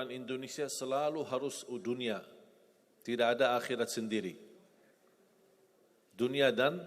orang Indonesia selalu harus dunia. Tidak ada akhirat sendiri. Dunia dan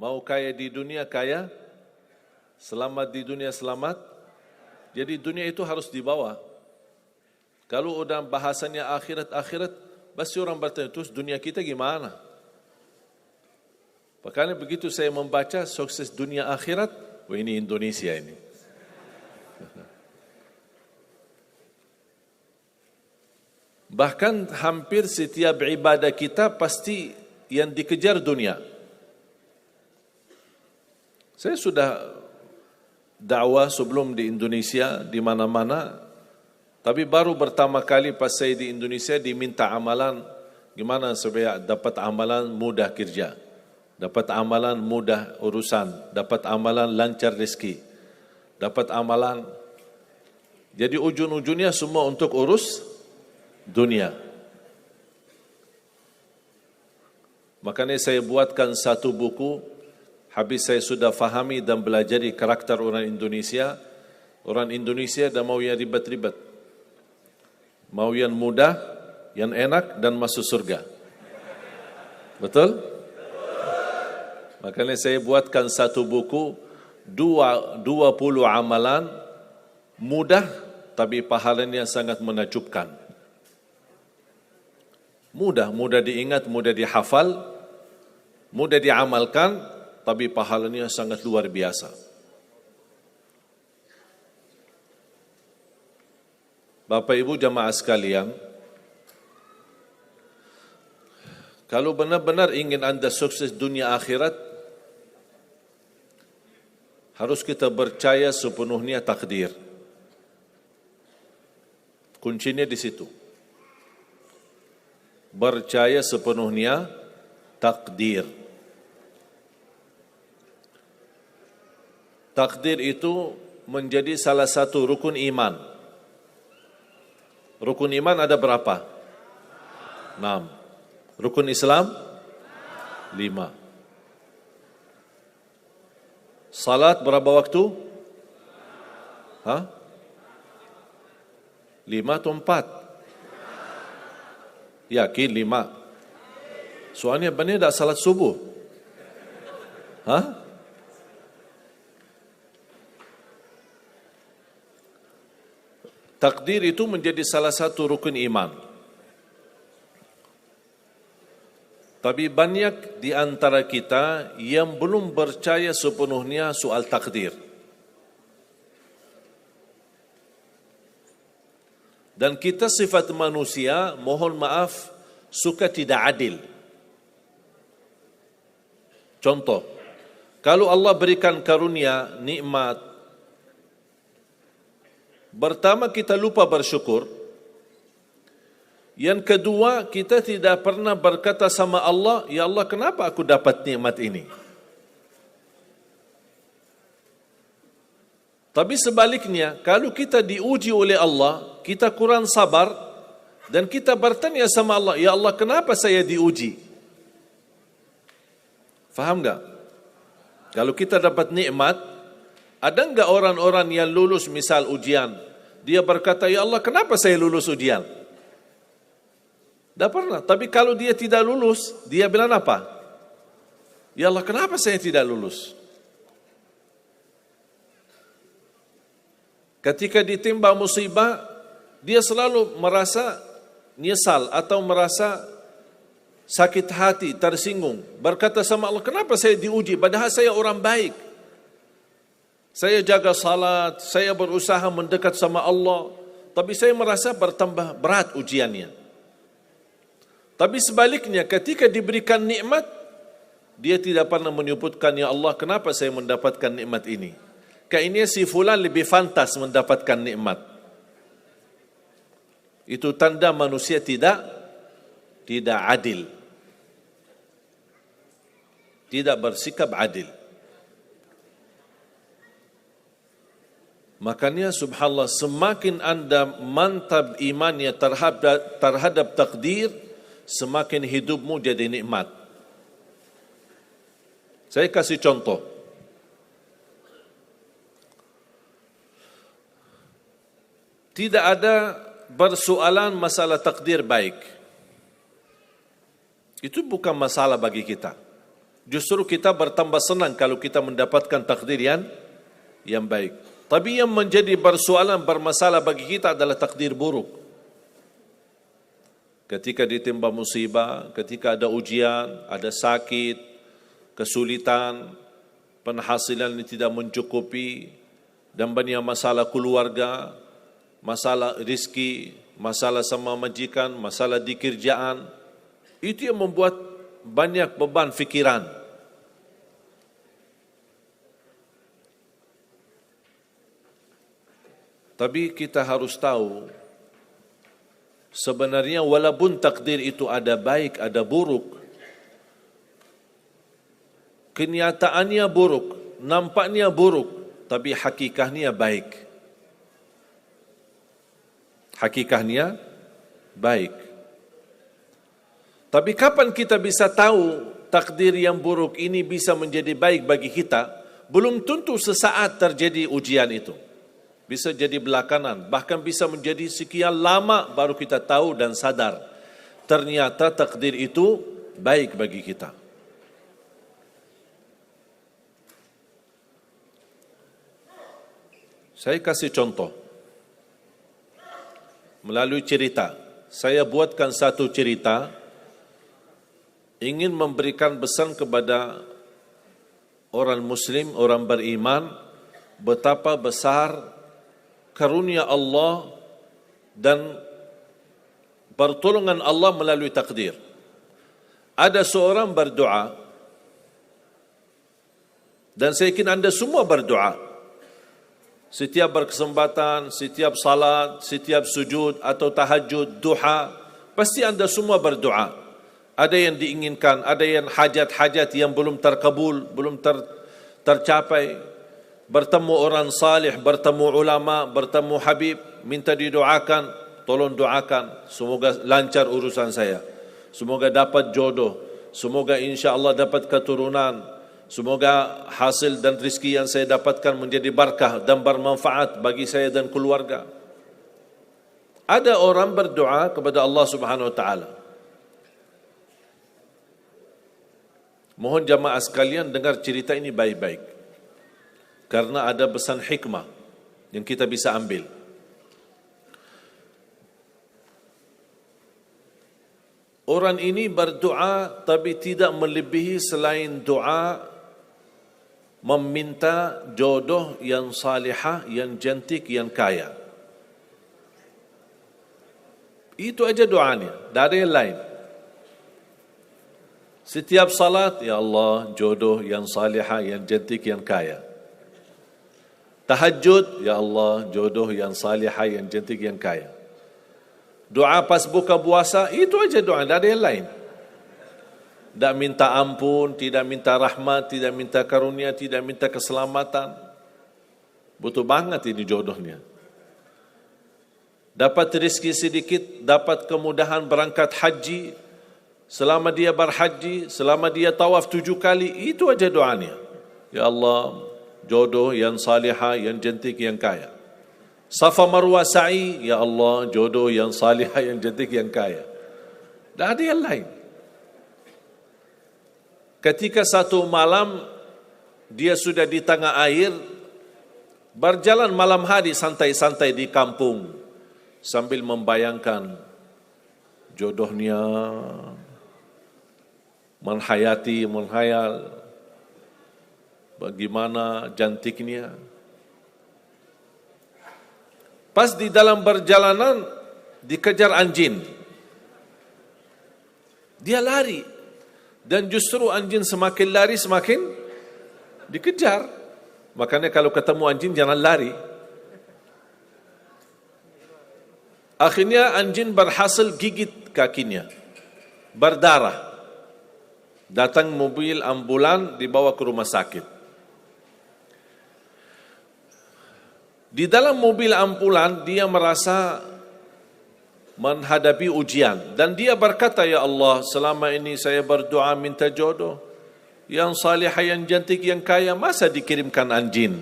mau kaya di dunia kaya, selamat di dunia selamat. Jadi dunia itu harus dibawa. Kalau udah bahasanya akhirat, pasti orang bertanya, terus dunia kita gimana? Makanya begitu saya membaca sukses dunia akhirat, wah ini Indonesia ini. Bahkan hampir setiap ibadah kita pasti yang dikejar dunia. Saya sudah dakwah sebelum di Indonesia, di mana-mana, tapi baru pertama kali pas saya di Indonesia diminta amalan, gimana supaya dapat amalan mudah kerja, dapat amalan mudah urusan, dapat amalan lancar rezeki, dapat amalan. Jadi ujung-ujungnya semua untuk urus dunia. Makanya saya buatkan satu buku, habis saya sudah fahami dan belajari karakter orang Indonesia. Orang Indonesia dah mau yang ribet-ribet, mau yang mudah, yang enak dan masuk surga. Betul? Makanya saya buatkan satu buku, 20 amalan mudah tapi pahalanya sangat menakjubkan. Mudah diingat, mudah dihafal, mudah diamalkan, tapi pahalanya sangat luar biasa. Bapak Ibu jamaah sekalian, kalau benar-benar ingin Anda sukses dunia akhirat, harus kita percaya sepenuhnya takdir. Kuncinya di situ. Percaya sepenuhnya takdir. Takdir itu menjadi salah satu rukun iman. Rukun iman ada berapa? 6. Rukun Islam? 5. Salat berapa waktu? 5 atau 4? Yakin 5. Soalnya benar tak salat subuh. Takdir itu menjadi salah satu rukun iman. Tapi banyak di antara kita yang belum percaya sepenuhnya soal takdir. Dan kita sifat manusia, mohon maaf, suka tidak adil. Contoh, kalau Allah berikan karunia, nikmat, pertama kita lupa bersyukur. Yang kedua, kita tidak pernah berkata sama Allah, ya Allah kenapa aku dapat nikmat ini? Tapi sebaliknya, kalau kita diuji oleh Allah, kita kurang sabar, dan kita bertanya sama Allah, ya Allah kenapa saya diuji? Faham tak? Kalau kita dapat nikmat, ada enggak orang-orang yang lulus misal ujian, dia berkata, ya Allah kenapa saya lulus ujian? Tak pernah. Tapi kalau dia tidak lulus, dia bilang apa? Ya Allah kenapa saya tidak lulus? Ketika ditimpa musibah, dia selalu merasa nyesal atau merasa sakit hati, tersinggung. Berkata sama Allah, kenapa saya diuji? Padahal saya orang baik. Saya jaga salat, saya berusaha mendekat sama Allah. Tapi saya merasa bertambah berat ujiannya. Tapi sebaliknya, ketika diberikan nikmat, dia tidak pernah menyebutkan, ya Allah kenapa saya mendapatkan nikmat ini? Kayaknya si fulan lebih fantas mendapatkan nikmat. Itu tanda manusia tidak adil. Tidak bersikap adil. Makanya subhanallah, semakin Anda mantap imannya terhadap takdir, semakin hidupmu jadi nikmat. Saya kasih contoh. Tidak ada bersoalan masalah takdir baik. Itu bukan masalah bagi kita. Justru kita bertambah senang kalau kita mendapatkan takdir yang baik. Tapi yang menjadi bersoalan, bermasalah bagi kita adalah takdir buruk. Ketika ditimpa musibah, ketika ada ujian, ada sakit, kesulitan, penghasilan yang tidak mencukupi, dan banyak masalah keluarga, masalah rezeki, masalah sama majikan, masalah di kerjaan, itu yang membuat banyak beban fikiran. Tapi kita harus tahu, sebenarnya walaupun takdir itu ada baik, ada buruk, kenyataannya buruk, nampaknya buruk, tapi hakikahnya baik. Hakikahnya baik. Tapi kapan kita bisa tahu takdir yang buruk ini bisa menjadi baik bagi kita? Belum tentu sesaat terjadi ujian itu. Bisa jadi belakangan, bahkan bisa menjadi sekian lama baru kita tahu dan sadar. Ternyata takdir itu baik bagi kita. Saya kasih contoh. Melalui cerita. Saya buatkan satu cerita, ingin memberikan pesan kepada orang Muslim, orang beriman, betapa besar karunia Allah dan pertolongan Allah melalui takdir. Ada seorang berdoa, dan saya yakin anda semua berdoa. Setiap berkesempatan, setiap salat, setiap sujud atau tahajud, duha, pasti anda semua berdoa. Ada yang diinginkan, ada yang hajat-hajat yang belum terkabul, belum tercapai. Bertemu orang salih, bertemu ulama, bertemu habib, minta didoakan, tolong doakan. Semoga lancar urusan saya. Semoga dapat jodoh. Semoga insya Allah dapat keturunan. Semoga hasil dan rezeki yang saya dapatkan menjadi berkah dan bermanfaat bagi saya dan keluarga. Ada orang berdoa kepada Allah Subhanahu wa taala. Mohon jamaah sekalian dengar cerita ini baik-baik. Karena ada pesan hikmah yang kita bisa ambil. Orang ini berdoa tapi tidak melebihi selain doa meminta jodoh yang salihah, yang cantik, yang kaya. Itu aja doanya, dari yang lain. Setiap salat, ya Allah, jodoh yang salihah, yang cantik, yang kaya. Tahajud, ya Allah, jodoh yang salihah, yang cantik, yang kaya. Doa pas buka puasa, itu aja doa, tidak ada yang lain. Tidak minta ampun, tidak minta rahmat, tidak minta karunia, tidak minta keselamatan. Butuh banget ini jodohnya. Dapat rezeki sedikit, dapat kemudahan berangkat haji. Selama dia berhaji, selama dia tawaf 7 kali, itu aja doanya. Ya Allah, jodoh yang salihah, yang cantik, yang kaya. Safa Marwah sa'i, ya Allah, jodoh yang salihah, yang cantik, yang kaya. Tak ada yang lain. Ketika satu malam dia sudah di tengah air, berjalan malam hari santai-santai di kampung sambil membayangkan jodohnya, menghayal bagaimana cantiknya. Pas di dalam perjalanan dikejar anjing. Dia lari. Dan justru anjing semakin lari semakin dikejar. Makanya kalau ketemu anjing jangan lari. Akhirnya anjing berhasil gigit kakinya. Berdarah. Datang mobil ambulan dibawa ke rumah sakit. Di dalam mobil ambulan dia merasa menghadapi ujian dan dia berkata, ya Allah, selama ini saya berdoa minta jodoh yang salihah, yang cantik, yang kaya, masa dikirimkan anjing?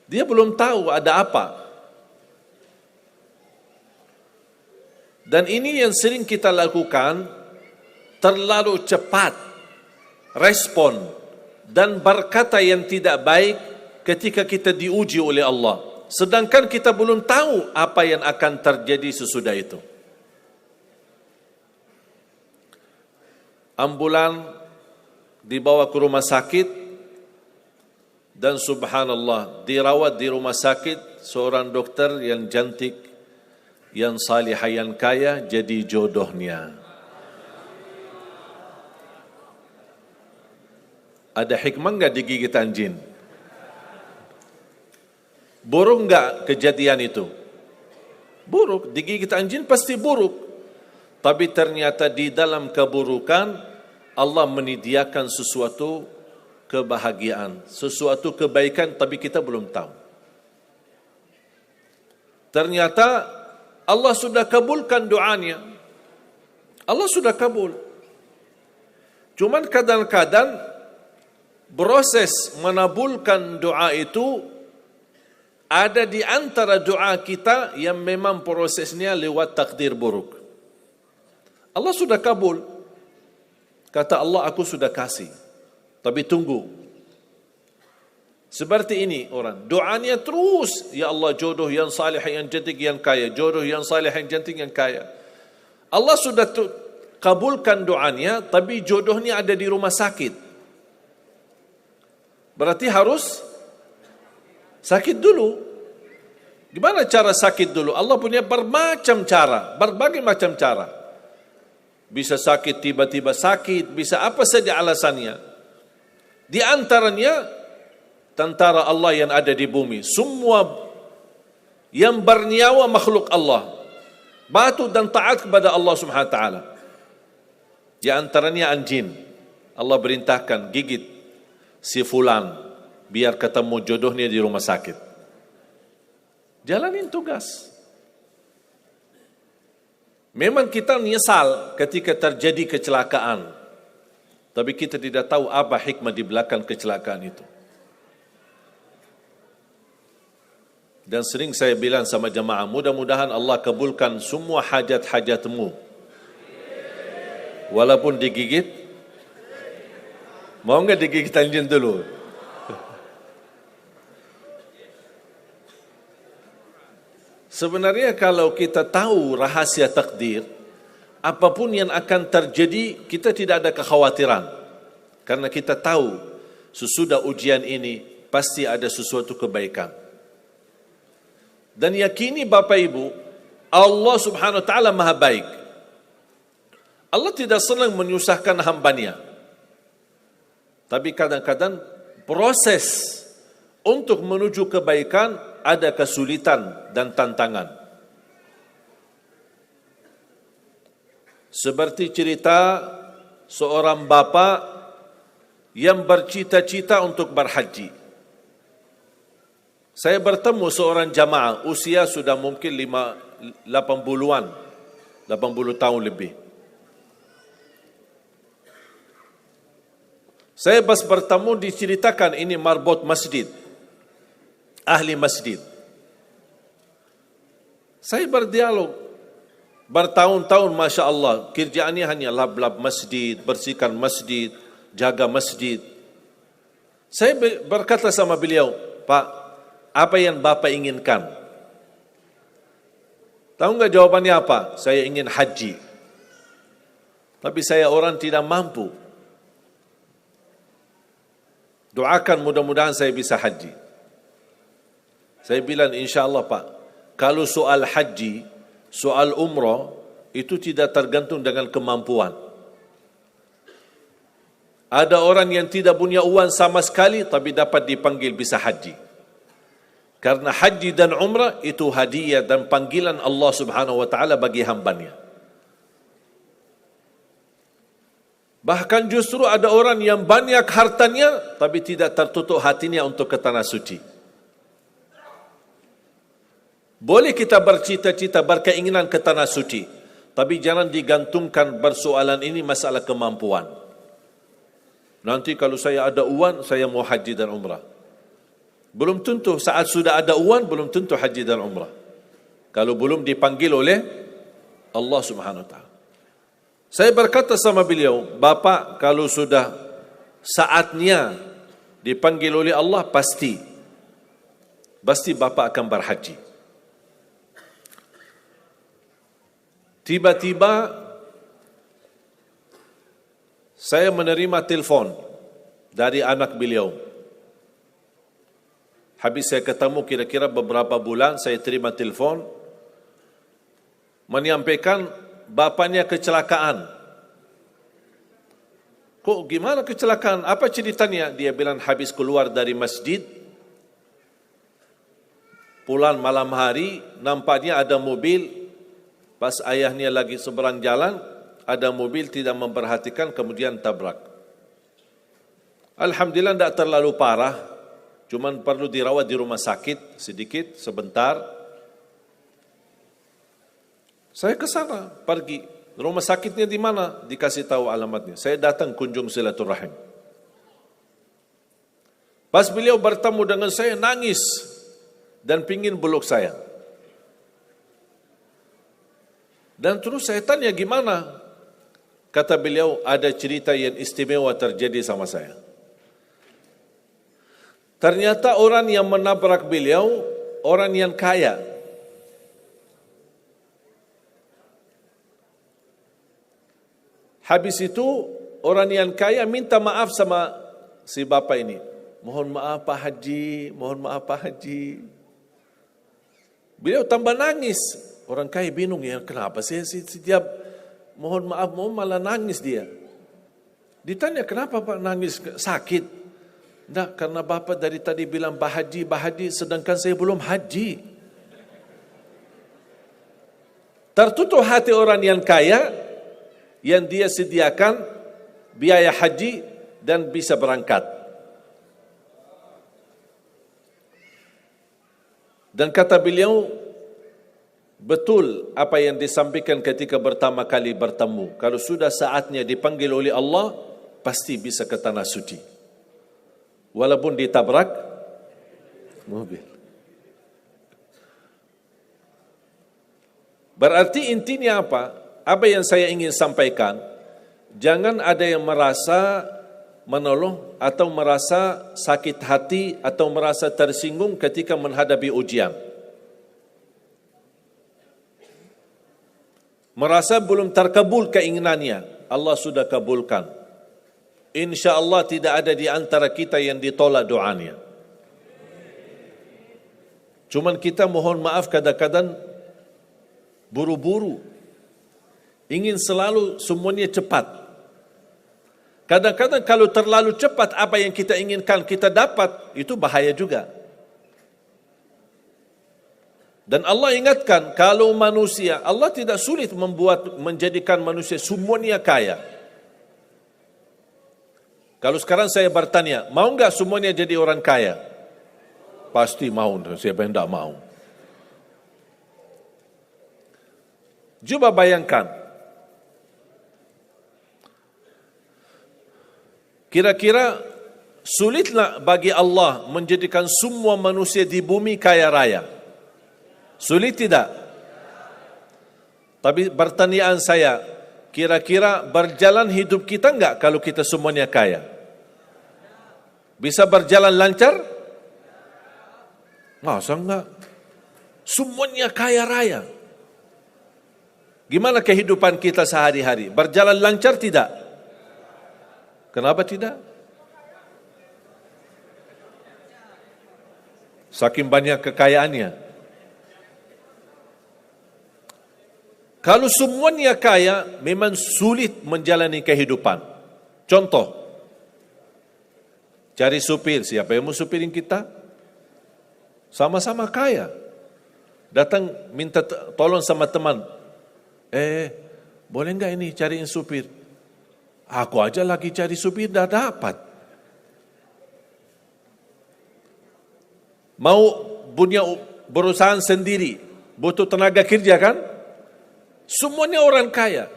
Dia belum tahu ada apa. Dan ini yang sering kita lakukan, terlalu cepat respon dan berkata yang tidak baik ketika kita diuji oleh Allah. Sedangkan kita belum tahu apa yang akan terjadi sesudah itu. Ambulan dibawa ke rumah sakit dan subhanallah dirawat di rumah sakit seorang dokter yang cantik, yang salihah, yang kaya jadi jodohnya. Ada hikmah enggak digigit anjing? Buruk enggak kejadian itu? Buruk, digigit anjing pasti buruk. Tapi ternyata di dalam keburukan Allah menyediakan sesuatu kebahagiaan, sesuatu kebaikan, tapi kita belum tahu. Ternyata Allah sudah kabulkan doanya. Allah sudah kabul. Cuman kadang-kadang proses menabulkan doa itu ada di antara doa kita yang memang prosesnya lewat takdir buruk. Allah sudah kabul. Kata Allah, aku sudah kasih. Tapi tunggu. Seperti ini orang. Doanya terus. Ya Allah, jodoh yang salih, yang cantik, yang kaya. Jodoh yang salih, yang cantik, yang kaya. Allah sudah kabulkan doanya, tapi jodohnya ada di rumah sakit. Berarti harus sakit dulu. Gimana cara sakit dulu? Allah punya bermacam cara, berbagai macam cara. Bisa sakit, tiba-tiba sakit, bisa apa saja alasannya. Di antaranya, tentara Allah yang ada di bumi. Semua yang bernyawa makhluk Allah. Patuh dan taat kepada Allah Subhanahu Wa Taala. Di antaranya anjing. Allah perintahkan gigit si fulan biar ketemu jodohnya di rumah sakit. Jalanin tugas. Memang kita menyesal ketika terjadi kecelakaan. Tapi kita tidak tahu apa hikmah di belakang kecelakaan itu. Dan sering saya bilang sama jemaah, mudah-mudahan Allah kabulkan semua hajat-hajatmu. Walaupun digigit. Mau enggak digigit anjing dulu? Sebenarnya kalau kita tahu rahasia takdir, apapun yang akan terjadi, kita tidak ada kekhawatiran. Karena kita tahu sesudah ujian ini pasti ada sesuatu kebaikan. Dan yakini Bapak Ibu, Allah Subhanahu Wa Taala Maha Baik. Allah tidak senang menyusahkan hambanya. Tapi kadang-kadang proses untuk menuju kebaikan ada kesulitan dan tantangan. Seperti cerita seorang bapa yang bercita-cita untuk berhaji. Saya bertemu seorang jamaah, usia sudah mungkin 80-an, 80 tahun lebih. Saya pas bertemu diceritakan ini marbot masjid, ahli masjid. Saya berdialog, bertahun-tahun Masya Allah, kerjaannya hanya lap-lap masjid, bersihkan masjid, jaga masjid. Saya berkata sama beliau, Pak, apa yang Bapak inginkan? Tahu enggak jawabannya apa? Saya ingin haji. Tapi saya orang tidak mampu. Doakan mudah-mudahan saya bisa haji. Saya bilang insyaAllah Pak, kalau soal haji, soal umrah, itu tidak tergantung dengan kemampuan. Ada orang yang tidak punya uang sama sekali, tapi dapat dipanggil bisa haji. Karena haji dan umrah itu hadiah dan panggilan Allah Subhanahu Wa Taala bagi hambanya. Bahkan justru ada orang yang banyak hartanya, tapi tidak tertutup hatinya untuk ke tanah suci. Boleh kita bercita-cita, berkeinginan ke tanah suci, tapi jangan digantungkan persoalan ini masalah kemampuan. Nanti kalau saya ada uang, saya mau haji dan umrah. Belum tentu, saat sudah ada uang, belum tentu haji dan umrah. Kalau belum dipanggil oleh Allah Subhanahu wa taala. Saya berkata sama beliau, Bapak kalau sudah saatnya dipanggil oleh Allah, pasti Bapak akan berhaji. Tiba-tiba saya menerima telefon dari anak beliau. Habis saya ketemu kira-kira beberapa bulan, saya terima telefon menyampaikan bapaknya kecelakaan. Kok gimana kecelakaan? Apa ceritanya? Dia bilang habis keluar dari masjid, pulang malam hari, nampaknya ada mobil, pas ayahnya lagi seberang jalan, ada mobil tidak memperhatikan, kemudian tabrak. Alhamdulillah tidak terlalu parah, cuman perlu dirawat di rumah sakit sedikit, sebentar. Saya ke sana, pergi. Rumah sakitnya di mana? Dikasih tahu alamatnya. Saya datang kunjung silaturahim. Pas beliau bertemu dengan saya, nangis dan pingin peluk saya. Dan terus saya tanya gimana? Kata beliau, ada cerita yang istimewa terjadi sama saya. Ternyata orang yang menabrak beliau, orang yang kaya. Habis itu, orang yang kaya minta maaf sama si bapak ini. Mohon maaf Pak Haji, mohon maaf Pak Haji. Beliau tambah nangis. Orang kaya bingung, ya kenapa sih setiap mohon maaf, malah nangis dia. Ditanya, kenapa Pak nangis? Sakit? Tidak, karena Bapak dari tadi bilang Pak Haji, sedangkan saya belum haji. Tertutup hati orang yang kaya, yang dia sediakan biaya haji dan bisa berangkat. Dan kata beliau, betul apa yang disampaikan ketika pertama kali bertemu. Kalau sudah saatnya dipanggil oleh Allah, pasti bisa ke tanah suci. Walaupun ditabrak mobil. Berarti intinya apa? Apa yang saya ingin sampaikan, jangan ada yang merasa menolong atau merasa sakit hati atau merasa tersinggung ketika menghadapi ujian. Merasa belum terkabul keinginannya, Allah sudah kabulkan. InsyaAllah tidak ada di antara kita yang ditolak doanya. Cuman kita mohon maaf kadang-kadang buru-buru. Ingin selalu semuanya cepat. Kadang-kadang kalau terlalu cepat apa yang kita inginkan kita dapat, itu bahaya juga. Dan Allah ingatkan, kalau manusia, Allah tidak sulit menjadikan manusia semuanya kaya. Kalau sekarang saya bertanya, mau enggak semuanya jadi orang kaya? Pasti mau, siapa yang tidak mau. Coba bayangkan, kira-kira sulitlah bagi Allah menjadikan semua manusia di bumi kaya raya? Sulit tidak? Tapi pertanyaan saya, kira-kira berjalan hidup kita enggak kalau kita semuanya kaya? Bisa berjalan lancar? Masa enggak? Semuanya kaya raya. Gimana kehidupan kita sehari-hari? Berjalan lancar tidak? Kenapa tidak? Saking banyak kekayaannya. Kalau semuanya kaya, memang sulit menjalani kehidupan. Contoh, cari supir, siapa yang mau supirin kita? Sama-sama kaya. Datang minta tolong sama teman. Boleh enggak ini cariin supir? Aku aja lagi cari supir, dah dapat. Mau punya perusahaan sendiri, butuh tenaga kerja kan? Semuanya orang kaya.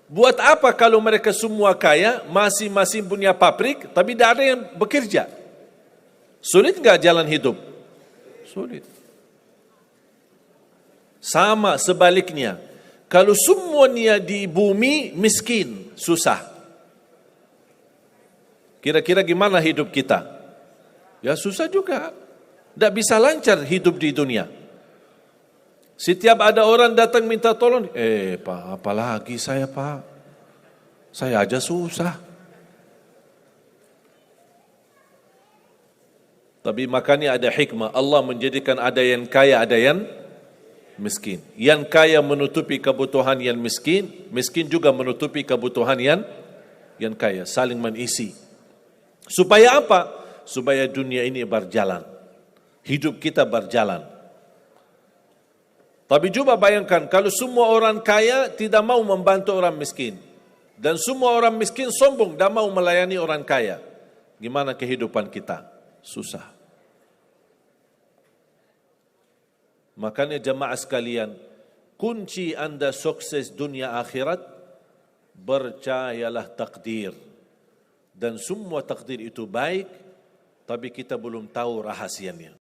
Buat apa kalau mereka semua kaya, masing-masing punya pabrik, tapi tidak ada yang bekerja? Sulit enggak jalan hidup? Sulit. Sama sebaliknya, Kalau semuanya di bumi miskin, susah. Kira-kira gimana hidup kita? Ya susah juga. Tidak bisa lancar hidup di dunia. Setiap ada orang datang minta tolong, Pak, apalagi saya Pak? Saya aja susah. Tapi makanya ada hikmah. Allah menjadikan ada yang kaya, ada yang miskin. Yang kaya menutupi kebutuhan yang miskin, miskin juga menutupi kebutuhan yang kaya. Saling mengisi. Supaya apa? Supaya dunia ini berjalan. Hidup kita berjalan. Tapi coba bayangkan, kalau semua orang kaya tidak mau membantu orang miskin. Dan semua orang miskin sombong, tidak mau melayani orang kaya. Gimana kehidupan kita? Susah. Makanya jemaah sekalian, kunci Anda sukses dunia akhirat, percayalah takdir. Dan semua takdir itu baik, tapi kita belum tahu rahasianya.